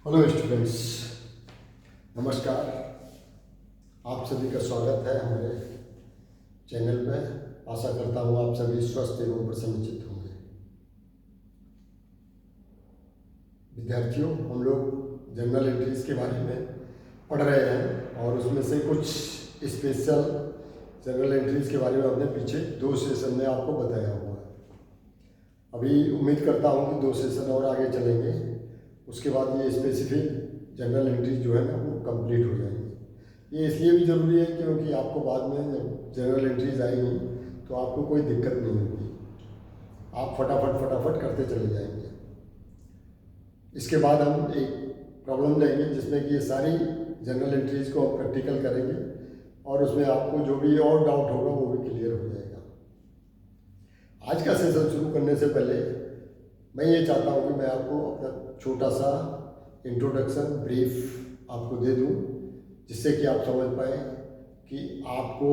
Hello students, नमस्कार। आप सभी का स्वागत है हमारे चैनल में। आशा करता हूँ आप सभी स्वस्थ एवं प्रसन्नचित्त होंगे। विद्यार्थियों, हम लोग जर्नल एंट्रीज के बारे में पढ़ रहे हैं और उसमें से कुछ स्पेशल जर्नल एंट्रीज के बारे में हमने पीछे 2 सेशन में आपको बताया हुआ है। अभी उम्मीद करता हूँ कि 2 सेशन और आगे चलेंगे, उसके बाद ये स्पेसिफिक जनरल एंट्रीज जो है ना वो कंप्लीट हो जाएंगी। ये इसलिए भी ज़रूरी है क्योंकि आपको बाद में जब जनरल एंट्रीज आएंगी तो आपको कोई दिक्कत नहीं होगी, आप फटाफट करते चले जाएंगे। इसके बाद हम एक प्रॉब्लम लेंगे जिसमें कि ये सारी जनरल एंट्रीज को हम प्रैक्टिकल करेंगे और उसमें आपको जो भी और डाउट होगा वो भी क्लियर हो जाएगा। आज का सेशन शुरू करने से पहले मैं ये चाहता हूँ कि मैं आपको अपना छोटा सा इंट्रोडक्शन ब्रीफ आपको दे दूँ, जिससे कि आप समझ पाएँ कि आपको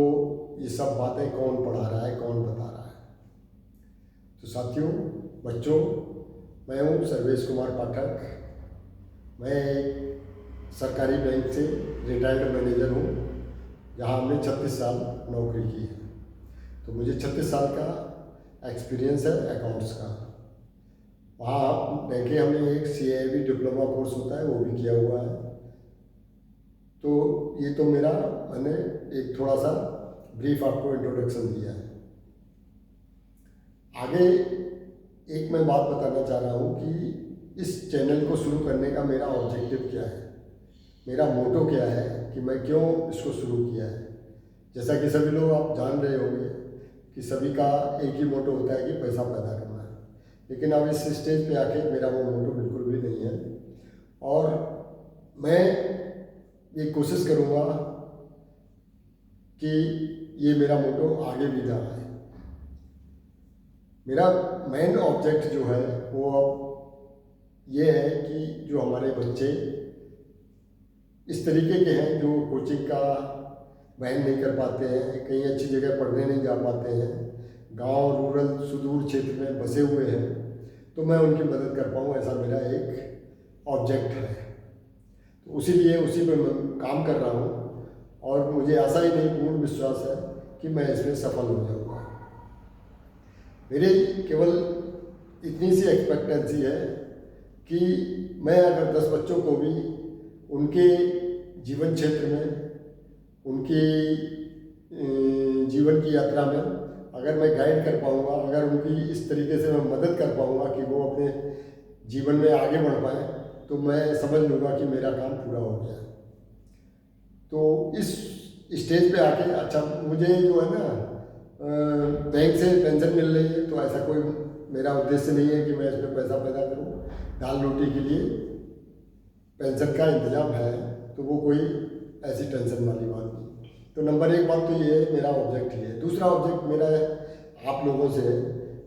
ये सब बातें कौन पढ़ा रहा है, कौन बता रहा है। तो साथियों, बच्चों, मैं हूँ सर्वेश कुमार पाठक। मैं एक सरकारी बैंक से रिटायर्ड मैनेजर हूँ, जहाँ हमने 36 साल नौकरी की है। तो मुझे 36 साल का एक्सपीरियंस है अकाउंट्स का। वहाँ देखे हमने एक CIB डिप्लोमा कोर्स होता है वो भी किया हुआ है। तो ये तो मैंने एक थोड़ा सा ब्रीफ आपको इंट्रोडक्शन दिया है। आगे एक मैं बात बताना चाह रहा हूँ कि इस चैनल को शुरू करने का मेरा ऑब्जेक्टिव क्या है, मेरा मोटो क्या है, कि मैं क्यों इसको शुरू किया है। जैसा कि सभी लोग आप जान रहे होंगे कि सभी का एक ही मोटो होता है कि पैसा पैदा करना है, लेकिन अब इस स्टेज पे आके मेरा वो मोटो बिल्कुल भी नहीं है। और मैं ये कोशिश करूँगा कि ये मेरा मोटो आगे भी जा रहा है। मेरा मेन ऑब्जेक्ट जो है वो अब ये है कि जो हमारे बच्चे इस तरीके के हैं जो कोचिंग का वहन नहीं कर पाते हैं, कहीं अच्छी जगह पढ़ने नहीं जा पाते हैं, गांव रूरल सुदूर क्षेत्र में बसे हुए हैं, तो मैं उनकी मदद कर पाऊँ, ऐसा मेरा एक ऑब्जेक्ट है। तो उसी पर मैं काम कर रहा हूँ और मुझे ऐसा ही नहीं, पूर्ण विश्वास है कि मैं इसमें सफल हो जाऊँगा। मेरी केवल इतनी सी एक्सपेक्टेंसी है कि मैं अगर 10 बच्चों को भी उनके जीवन क्षेत्र में, उनकी जीवन की यात्रा में अगर मैं गाइड कर पाऊँगा, अगर उनकी इस तरीके से मैं मदद कर पाऊँगा कि वो अपने जीवन में आगे बढ़ पाएँ, तो मैं समझ लूँगा कि मेरा काम पूरा हो गया। तो इस स्टेज पे आके अच्छा मुझे जो है ना बैंक से पेंशन मिल रही है, तो ऐसा कोई मेरा उद्देश्य नहीं है कि मैं इसमें पैसा पैदा करूँ। दाल रोटी के लिए पेंशन का इंतजाम है, तो वो कोई ऐसी टेंशन वाली बात नहीं। तो नंबर 1 बात तो ये है, मेरा ऑब्जेक्ट ये है। दूसरा ऑब्जेक्ट मेरा आप लोगों से है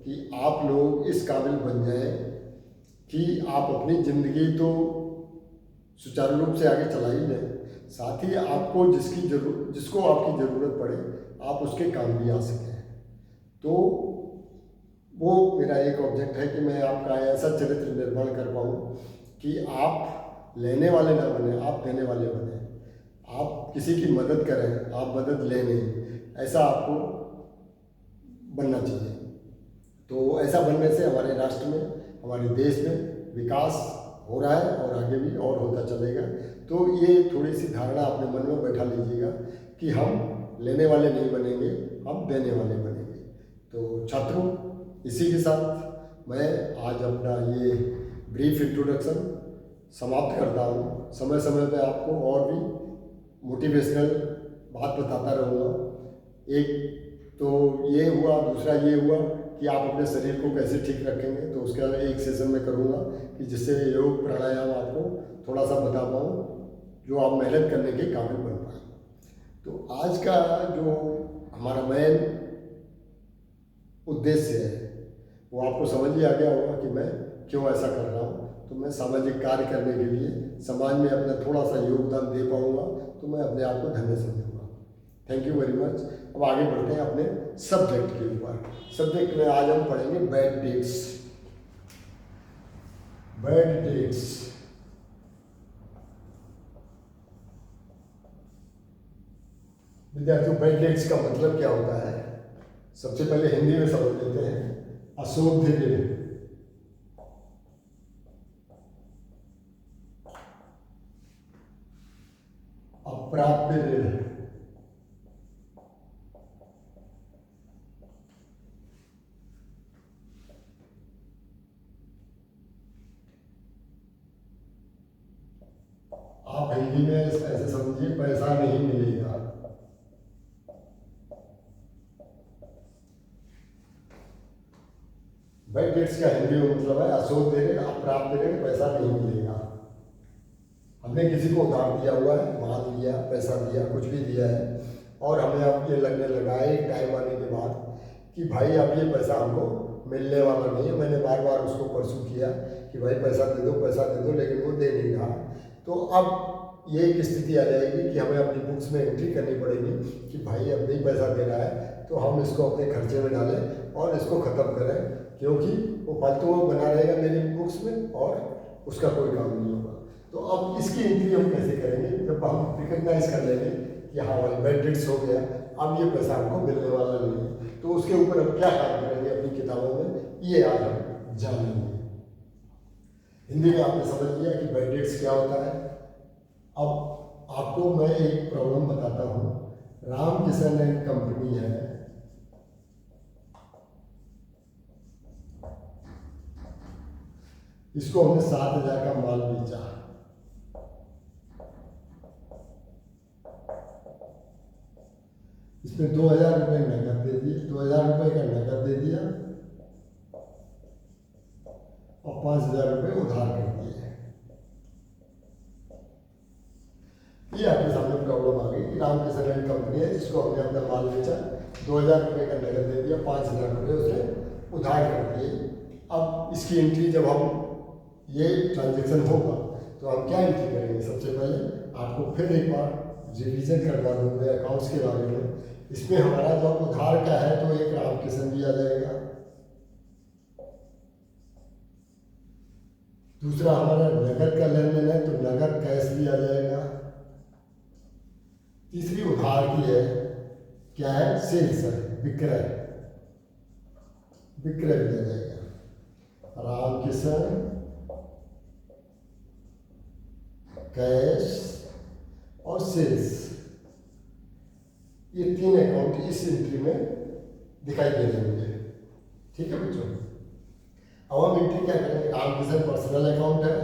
कि आप लोग इस काबिल बन जाएं कि आप अपनी ज़िंदगी तो सुचारू रूप से आगे चला ही लें, साथ ही आपको जिसको आपकी ज़रूरत पड़े आप उसके काम भी आ सकें। तो वो मेरा एक ऑब्जेक्ट है कि मैं आपका ऐसा चरित्र निर्माण कर पाऊँ कि आप लेने वाले ना बने, आप देने वाले बने। आप किसी की मदद करें, आप मदद लेने, ऐसा आपको बनना चाहिए। तो ऐसा बनने से हमारे राष्ट्र में, हमारे देश में विकास हो रहा है और आगे भी और होता चलेगा। तो ये थोड़ी सी धारणा अपने मन में बैठा लीजिएगा कि हम लेने वाले नहीं बनेंगे, हम देने वाले बनेंगे। तो छात्रों, इसी के साथ मैं आज अपना ये ब्रीफ इंट्रोडक्शन समाप्त करता हूँ। समय समय पे आपको और भी मोटिवेशनल बात बताता रहूँगा। एक तो ये हुआ, दूसरा ये हुआ कि आप अपने शरीर को कैसे ठीक रखेंगे, तो उसका एक सेशन में करूँगा कि जिससे योग प्राणायाम आपको थोड़ा सा बता पाऊँ, जो आप मेहनत करने के काबिल बन पाएँ। तो आज का जो हमारा मेन उद्देश्य है वो आपको समझ ही आ गया होगा कि मैं क्यों ऐसा कर रहा हूँ। तो मैं सामाजिक कार्य करने के लिए, समाज में अपना थोड़ा सा योगदान दे पाऊँगा, तो मैं अपने आप को धन्य समझूंगा। Thank you very much. अब आगे बढ़ते हैं अपने सब्जेक्ट के ऊपर। सब्जेक्ट में आज हम पढ़ेंगे बैड डेट्स। बैड डेट्स विद्यार्थियों, बैड डेट्स का मतलब क्या होता है? सबसे पहले हिंदी में समझ लेते हैं। अशोध्य ऋण, अप्राप्य ऋण, आप हिंदी में ऐसे समझिए, पैसा नहीं मिलेगा। बैड डेट्स का हिंदी में मतलब है अशोध ऋण, अप्राप्त ऋण, पैसा नहीं मिलेगा। हमने किसी को उधार दिया हुआ है, माल दिया, पैसा दिया, कुछ भी दिया है, और हमें अब ये लगने लगा है एक टाइम आने के बाद कि भाई अब ये पैसा हमको मिलने वाला नहीं है। मैंने बार बार उसको परसू किया कि भाई पैसा दे दो, पैसा दे दो, लेकिन वो दे नहीं रहा। तो अब ये एक स्थिति आ जाएगी कि हमें अपनी बुक्स में एंट्री करनी पड़ेगी कि भाई अब नहीं पैसा दे रहा है, तो हम इसको अपने खर्चे में डालें और इसको ख़त्म करें, क्योंकि वो फालतू बना रहेगा मेरी बुक्स में और उसका कोई काम नहीं होगा। तो अब इसकी एंट्री हम कैसे करेंगे? जब हम रिकग्नाइज कर लेंगे कि हाँ भाई बैड डेट्स हो गया, अब ये पैसा हमको मिलने वाला नहीं है, तो उसके ऊपर हम क्या काम करेंगे अपनी किताबों में, ये आज हम जानेंगे। हिंदी में आपने समझ लिया कि बैड डेट्स क्या होता है। अब आपको मैं एक प्रॉब्लम बताता हूँ। रामकिशन एंड कंपनी है, इसको हमने 7,000 का माल बेचा, इसमें 2,000 रुपये नकद दे दिए, 2,000 रुपये का नकद दे दिया और 5,000 रुपये उधार कर दिए। ये आपके सामने प्रॉब्लम आ गई कि रामकिशन एंड कंपनी है, जिसको हमने अपना माल बेचा, 2,000 रुपये का नकद दे दिया, 5,000 रुपये उसने उधार कर दिए। अब इसकी एंट्री जब हम ये ट्रांजेक्शन होगा तो हम क्या एंट्री करेंगे? सबसे पहले आपको फिर एक बार रिवीजन करवा दूंगा अकाउंट्स के बारे में। इसमें हमारा जब उधार का है तो एक रामकिशन दिया जाएगा, दूसरा हमारा नगद का लेन देन है तो नगद कैश दिया जाएगा, तीसरी उधार की है, क्या है? सेल्स है, विक्रय, विक्रय दिया जाएगा। रामकिशन, कैश और सेल्स, ये 3 अकाउंट इस एंट्री में दिखाई दे रहे होंगे। ठीक है बच्चों, अब हम एंट्री क्या करेंगे? रामकिशन पर्सनल अकाउंट है,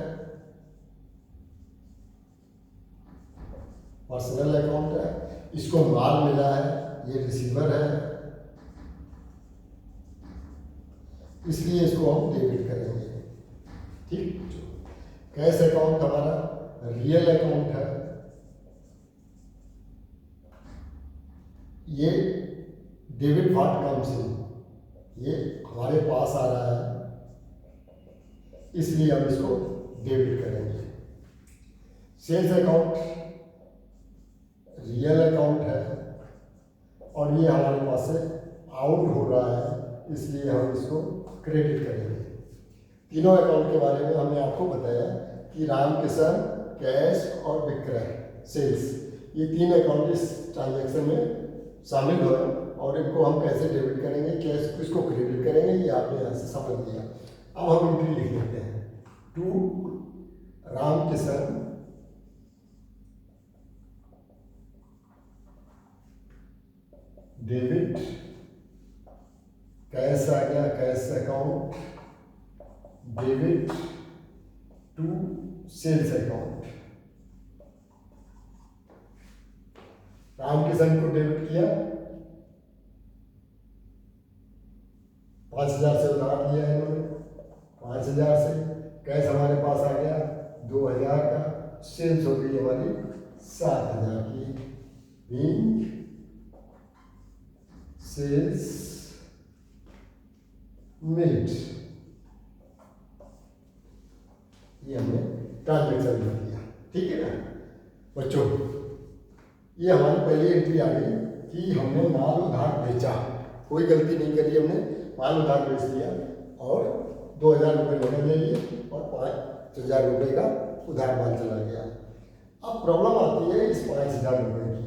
पर्सनल अकाउंट है, इसको माल मिला है, ये रिसीवर है, इसलिए इसको हम डेबिट करेंगे। ठीक, कैश अकाउंट हमारा रियल अकाउंट है, ये डेबिट व्हाट कम्स इन, ये हमारे पास आ रहा है, इसलिए हम इसको डेबिट करेंगे। सेल्स अकाउंट रियल अकाउंट है और ये हमारे पास से आउट हो रहा है, इसलिए हम इसको क्रेडिट करेंगे। तीनों अकाउंट के बारे में हमने आपको बताया कि रामकिशन, कैश और विक्रय, सेल्स, ये 3 अकाउंट इस ट्रांजैक्शन में शामिल हो और इनको हम कैसे डेबिट करेंगे, कैश किसको क्रेडिट करेंगे, ये आपने यहाँ से समझ लिया। अब हम एंट्री लिख लेते हैं। टू रामकिशन डेबिट, कैश आ गया, cash account, debit to sales account. Ramkishan को डेबिट किया, 5,000 से उधार लिया इन्होंने, 5,000 से कैश हमारे पास आ गया 2,000 का, सेल्स हो गई हमारी 7,000 की। इन सेल्स मेड, ये हमने ट्रांजेक्शन कर दिया। ठीक है ना बच्चों, ये हमारी पहली एंट्री आ गई कि हमने माल उधार बेचा, कोई गलती नहीं करी, हमने माल उधार बेच दिया और 2,000 रुपये नकद ले लिए और 5,000 रुपये का उधार माल चला गया। अब प्रॉब्लम आती है इस 5,000 रुपये की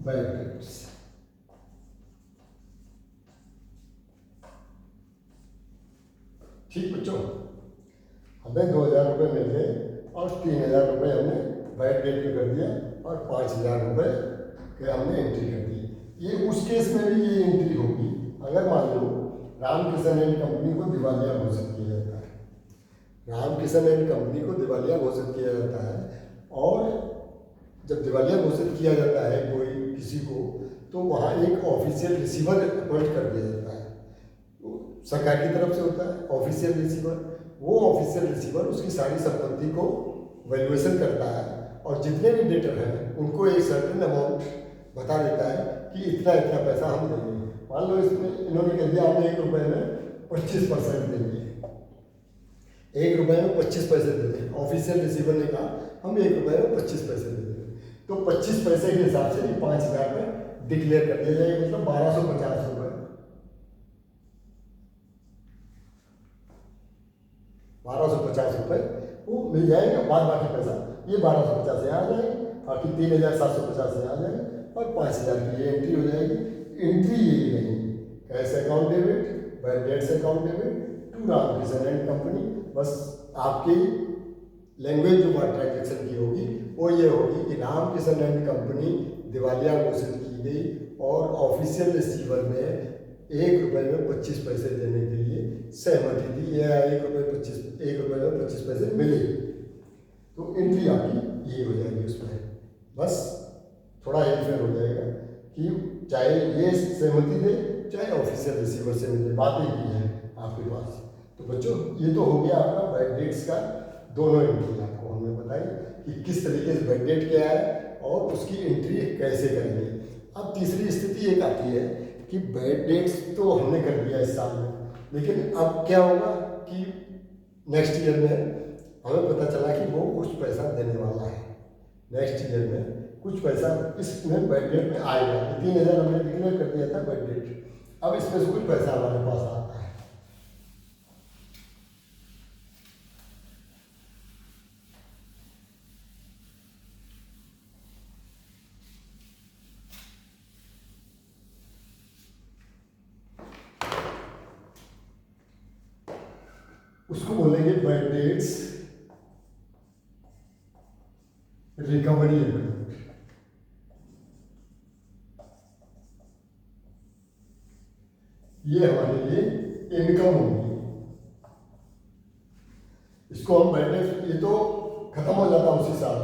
बैड डेट्स। ठीक बच्चों, हमें 2,000 रुपये मिल गए और 3,000 रुपये हमने बैड डेट में कर दिया और 5,000 रुपये के हमने एंट्री कर दी। ये उस केस में भी ये एंट्री होगी अगर मान लो रामकिशन एंड कंपनी को दिवालिया घोषित किया जाता है। रामकिशन एंड कंपनी को दिवालिया घोषित किया जाता है और जब दिवालिया घोषित किया जाता है कोई किसी को, तो वहाँ एक ऑफिशियल रिसीवर अपॉइंट कर दिया जाता है। सरकार की तरफ से होता है ऑफिशियल रिसीवर। वो ऑफिशियल रिसीवर उसकी सारी संपत्ति को वैल्यूएशन करता है और जितने भी डेटर हैं उनको एक सर्टेन अमाउंट बता देता है कि इतना इतना पैसा हम देंगे। मान लो इसमें इन्होंने कह दिया हम 1 रुपये में 25% देंगे, 1 रुपये में 25 पैसे दे दें। ऑफिशियल रिसीवर ने कहा हम 1 रुपये में 25 पैसे दे देंगे, तो 25 पैसे के हिसाब से 5,000 में डिक्लेयर कर दिया जाएगा, मतलब 1,250 रुपये। 1,250 रुपये वो मिल जाएगा। बाद बाकी पैसा ये 1,250 यहाँ आ जाएगा, बाकी 3,750 यहाँ आ जाएगा और 5,000 की ये एंट्री हो जाएगी। एंट्री यही रहेगी, cash account debit, bad debts account debit to Ramkishan and company. बस आपकी लैंग्वेज जो बात ट्रांजेक्शन की होगी वो ये होगी कि रामकिशन एंड कंपनी दिवालिया घोषित की गई और ऑफिशियल रिसीवर ने 1 रुपये में 25 पैसे देने के लिए सहमति दी। यह 1 रुपये में 25 पैसे मिले, तो एंट्री आपकी ये हो जाएगी उसमें। बस थोड़ा हेरफेर हो जाएगा कि चाहे ये सहमति दे चाहे ऑफिशियल रिसीवर से मिले, बात एक ही है आपके पास। तो बच्चों ये तो हो गया आपका बैड डेट्स का दोनों एंट्री आपको हमने बताई कि किस तरीके से बैड डेट क्या है और उसकी एंट्री कैसे करेंगे। अब तीसरी स्थिति एक आती है कि बैड डेट्स तो हमने कर दिया इस साल में, लेकिन अब क्या होगा कि नेक्स्ट ईयर में हमें पता चला कि वो कुछ पैसा देने वाला है। नेक्स्ट ईयर में कुछ पैसा इसमें बैड डेट में आएगा। 3,000 हमने डिक्लेयर कर दिया था बैड डेट, अब इसमें से कुछ पैसा हमारे पास आता है। उसको बोलेंगे बैड डेट्स रिकवरी अकाउंट। ये हमारे लिए इनकम होगी। इसको हम बैड डेट्स, ये तो खत्म हो जाता उसी साल,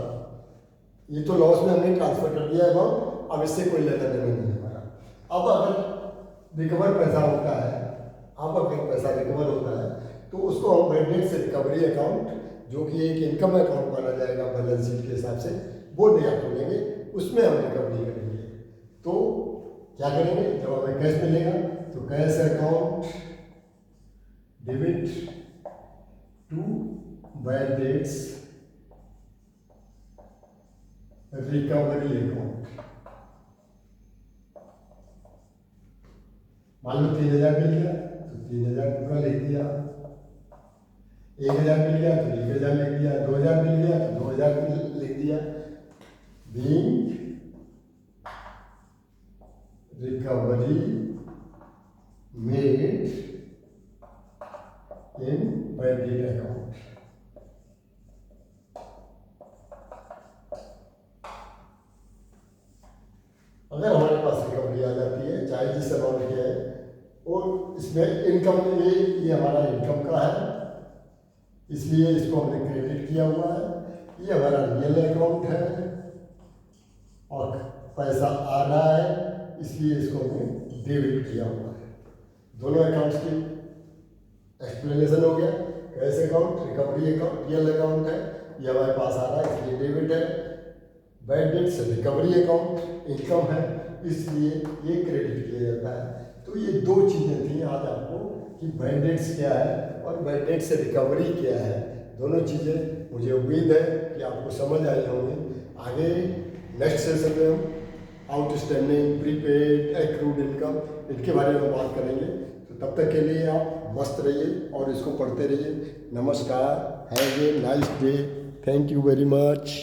ये तो लॉस में हमने ट्रांसफर कर दिया अमाउंट, अब इससे कोई लेना देना नहीं है हमारा। अब अगर रिकवर पैसा होता है, अब अगर पैसा रिकवर होता है तो उसको हम बैड डेट से रिकवरी अकाउंट, जो कि एक इनकम अकाउंट माना जाएगा बैलेंस शीट के हिसाब से, वो नया खोलेंगे, उसमें हम रिकवरी करेंगे। तो क्या करेंगे, जब हमें कैश मिलेगा तो cash account debit to bad debts recovery account. मान लो 3,000 मिल गया तो 3,000 रुपया लिख दिया, 1,000 मिल गया तो 1,000 लिख दिया, 2,000 मिल गया तो 2,000 लिख दिया। Being recovery made in bad debt account. अगर हमारे पास रिकवरी आ जाती है चाहे जिस अमाउंट की है, और इसमें इनकम ये हमारा इनकम का है, इसलिए इसको हमने क्रेडिट किया हुआ है। ये हमारा रियल अकाउंट है और पैसा आ रहा है, इसलिए इसको हमने डेबिट किया हुआ है। दोनों अकाउंट्स की एक्सप्लेनेशन हो गया। Cash account recovery account real account है, ये हमारे पास आ रहा है इसलिए डेबिट है। Bad debts recovery account income है, इसलिए ये क्रेडिट किया जाता है। तो ये दो चीज़ें थी आज आपको कि बैड डेट्स क्या है और बैड डेट से रिकवरी क्या है। दोनों चीज़ें मुझे उम्मीद है कि आपको समझ आई होंगी। आगे नेक्स्ट सेशन में हम आउटस्टैंडिंग, प्रीपेड, एक्रूड इनकम, इनके बारे में बात करेंगे। तो तब तक के लिए आप मस्त रहिए और इसको पढ़ते रहिए। नमस्कार, have a nice day, thank you very much.